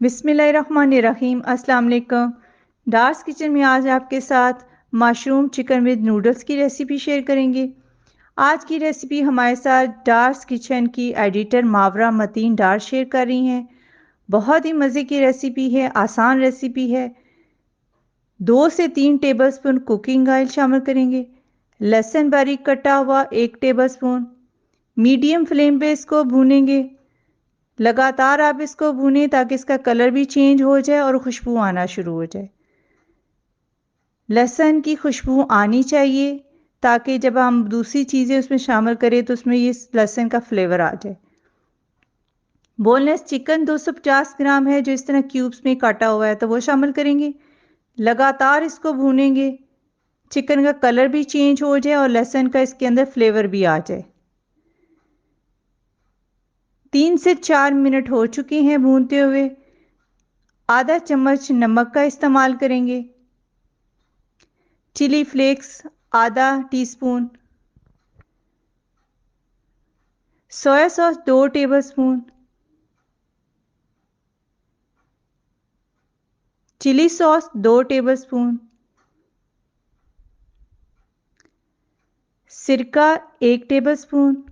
बिस्मिल्लाहिर्रहमानिर्रहीम। अस्सलाम वालेकुम। डार्स किचन में आज आपके साथ मशरूम चिकन विद नूडल्स की रेसिपी शेयर करेंगे। आज की रेसिपी हमारे साथ डार्स किचन की एडिटर मावरा मतीन डार शेयर कर रही हैं। बहुत ही मज़े की रेसिपी है, आसान रेसिपी है। 2 से 3 टेबलस्पून कुकिंग ऑयल शामिल करेंगे। लहसुन बारीक कटा हुआ 1 टेबलस्पून। मीडियम फ्लेम पे इसको भूनेंगे। लगातार आप इसको भूनें ताकि इसका कलर भी चेंज हो जाए और खुशबू आना शुरू हो जाए। लहसुन की खुशबू आनी चाहिए ताकि जब हम दूसरी चीज़ें उसमें शामिल करें तो उसमें ये लहसुन का फ्लेवर आ जाए। बोनलेस चिकन 250 ग्राम है जो इस तरह क्यूब्स में काटा हुआ है, तो वो शामिल करेंगे। लगातार इसको भूनेंगे, चिकन का कलर भी चेंज हो जाए और लहसुन का इसके अंदर फ्लेवर भी आ जाए। 3 से 4 मिनट हो चुके हैं भूनते हुए। आधा चम्मच नमक का इस्तेमाल करेंगे। चिली फ्लेक्स आधा teaspoon. Soya sauce 2 tablespoon. Chilli sauce 2 tablespoon. सिरका 1 टेबलस्पून।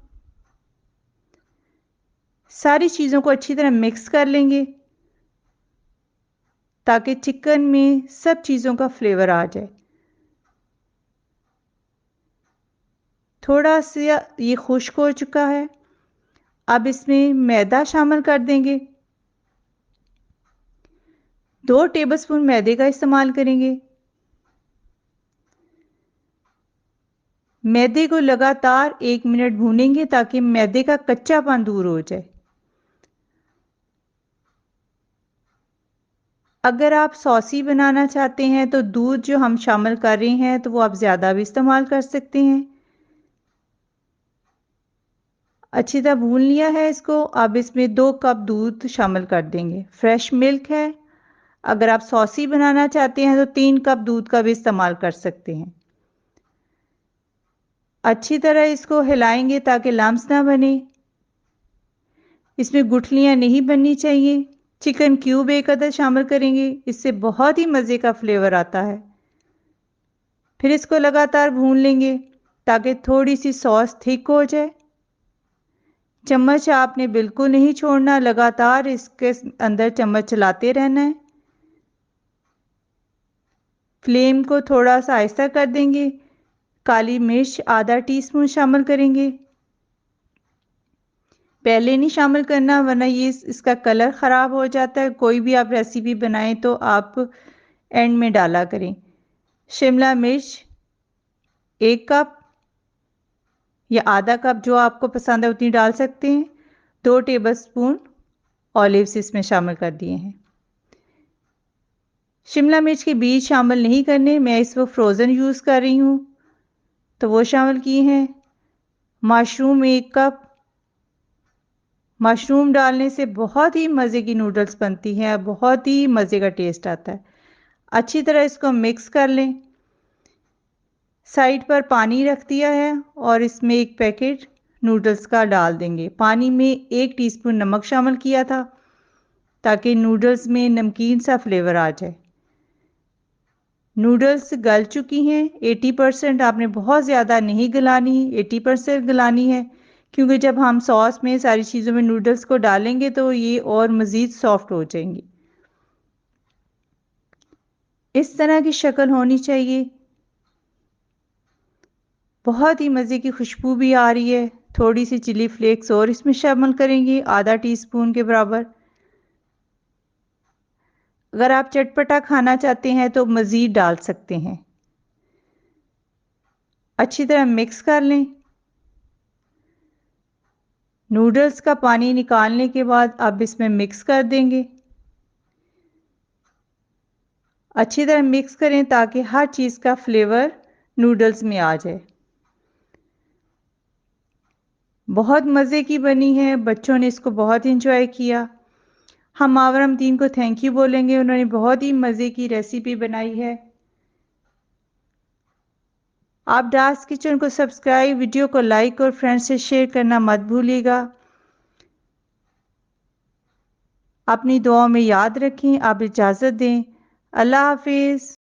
सारी चीज़ों को अच्छी तरह मिक्स कर लेंगे ताकि चिकन में सब चीज़ों का फ्लेवर आ जाए। थोड़ा सा ये खुश्क हो चुका है। अब इसमें मैदा शामिल कर देंगे। 2 टेबलस्पून मैदे का इस्तेमाल करेंगे। मैदे को लगातार 1 मिनट भूनेंगे ताकि मैदे का कच्चापन दूर हो जाए। अगर आप सॉसी बनाना चाहते हैं तो दूध जो हम शामिल कर रहे हैं तो वो आप ज़्यादा भी इस्तेमाल कर सकते हैं। अच्छी तरह भून लिया है इसको। अब इसमें 2 कप दूध शामिल कर देंगे। फ्रेश मिल्क है। अगर आप सॉसी बनाना चाहते हैं तो 3 कप दूध का भी इस्तेमाल कर सकते हैं। अच्छी तरह इसको हिलाएंगे ताकि लम्स ना बने। इसमें गुठलियां नहीं बननी चाहिए। चिकन क्यूब 1 अदद शामिल करेंगे, इससे बहुत ही मज़े का फ्लेवर आता है। फिर इसको लगातार भून लेंगे ताकि थोड़ी सी सॉस थिक हो जाए। चम्मच आपने बिल्कुल नहीं छोड़ना, लगातार इसके अंदर चम्मच चलाते रहना है। फ्लेम को थोड़ा सा आहिस्ता कर देंगे। काली मिर्च आधा टीस्पून शामिल करेंगे। पहले नहीं शामिल करना वरना ये इसका कलर ख़राब हो जाता है। कोई भी आप रेसिपी बनाएं तो आप एंड में डाला करें। शिमला मिर्च 1 कप या आधा कप, जो आपको पसंद है उतनी डाल सकते हैं। 2 टेबलस्पून ऑलिव्स इसमें शामिल कर दिए हैं। शिमला मिर्च के बीज शामिल नहीं करने, मैं इस वक्त फ्रोज़न यूज़ कर रही हूँ तो वो शामिल किए हैं। Mushroom 1 cup. मशरूम डालने से बहुत ही मज़े की नूडल्स बनती हैं, बहुत ही मज़े का टेस्ट आता है। अच्छी तरह इसको मिक्स कर लें। साइड पर पानी रख दिया है और इसमें 1 पैकेट नूडल्स का डाल देंगे। पानी में 1 टीस्पून नमक शामिल किया था ताकि नूडल्स में नमकीन सा फ्लेवर आ जाए। नूडल्स गल चुकी हैं 80%। आपने बहुत ज़्यादा नहीं गलानी, 80% गलानी है, क्योंकि जब हम सॉस में सारी चीज़ों में नूडल्स को डालेंगे तो ये और मज़ीद सॉफ्ट हो जाएंगी। इस तरह की शक्ल होनी चाहिए। बहुत ही मज़े की खुशबू भी आ रही है। थोड़ी सी चिली फ्लेक्स और इसमें शामिल करेंगे, आधा टीस्पून के बराबर। अगर आप चटपटा खाना चाहते हैं तो मज़ीद डाल सकते हैं। अच्छी तरह मिक्स कर लें। नूडल्स का पानी निकालने के बाद अब इसमें मिक्स कर देंगे। अच्छी तरह मिक्स करें ताकि हर चीज़ का फ्लेवर नूडल्स में आ जाए। बहुत मज़े की बनी है, बच्चों ने इसको बहुत इंजॉय किया। हम मावरम टीम को थैंक यू बोलेंगे, उन्होंने बहुत ही मज़े की रेसिपी बनाई है। आप डार्स किचन को सब्सक्राइब, वीडियो को लाइक और फ्रेंड्स से शेयर करना मत भूलिएगा। अपनी दुआओं में याद रखें। आप इजाज़त दें। अल्लाह हाफिज़।